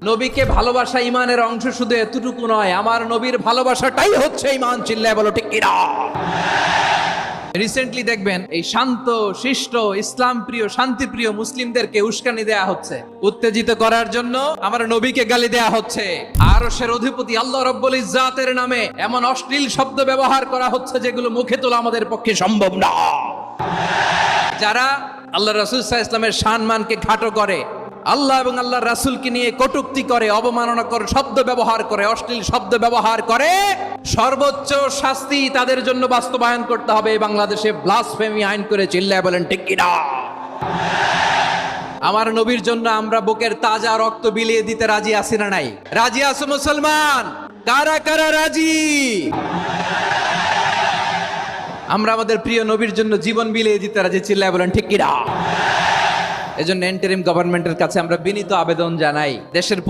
নবীকে ভালোবাসা ইমানের অংশ শুধু এতটুকু নয়, আমার নবীর ভালোবাসাটাই হচ্ছে ইমান। চিল্লায় বলো ঠিক কিনা? রিসেন্টলি দেখবেন এই শান্ত শিষ্ট ইসলাম প্রিয় শান্তি প্রিয় মুসলিমদেরকে উস্কানি দেয়া হচ্ছে, উত্তেজিত করার জন্য আমার নবীকে গালি দেয়া হচ্ছে। আরশের অধিপতি আল্লাহ রাব্বুল ইজ্জাতের নামে এমন অশ্লীল শব্দ ব্যবহার করা হচ্ছে যেগুলো মুখে তোলা আমাদের পক্ষে সম্ভব না। যারা আল্লাহ রাসূল সাল্লাল্লাহু আলাইহি ওয়াসাল্লামের সম্মানকে খাটো করে, আল্লাহ এবং আল্লাহর রাসূলকে নিয়ে কটূক্তি করে, অবমাননাকর শব্দ ব্যবহার করে, অশ্লীল শব্দ ব্যবহার করে, সর্বোচ্চ শাস্তি তাদের জন্য বাস্তবায়ন করতে হবে। বাংলাদেশে ব্লাসফেমি আইন করে। চিল্লায় বলেন ঠিক কিনা? আমার নবীর জন্য আমরা বুকের তাজা রক্ত বিলিয়ে দিতে রাজি আছি না নাই? রাজি আছো মুসলমান? কারা কারা রাজি? আমরা আমাদের প্রিয় নবীর জন্য জীবন বিলিয়ে দিতে রাজি। চিল্লায় বলেন ঠিক কিনা? এজন্য ইন্টারিম গভর্নমেন্টের কাছে আমরা বিনীত আবেদন জানাই, দেশের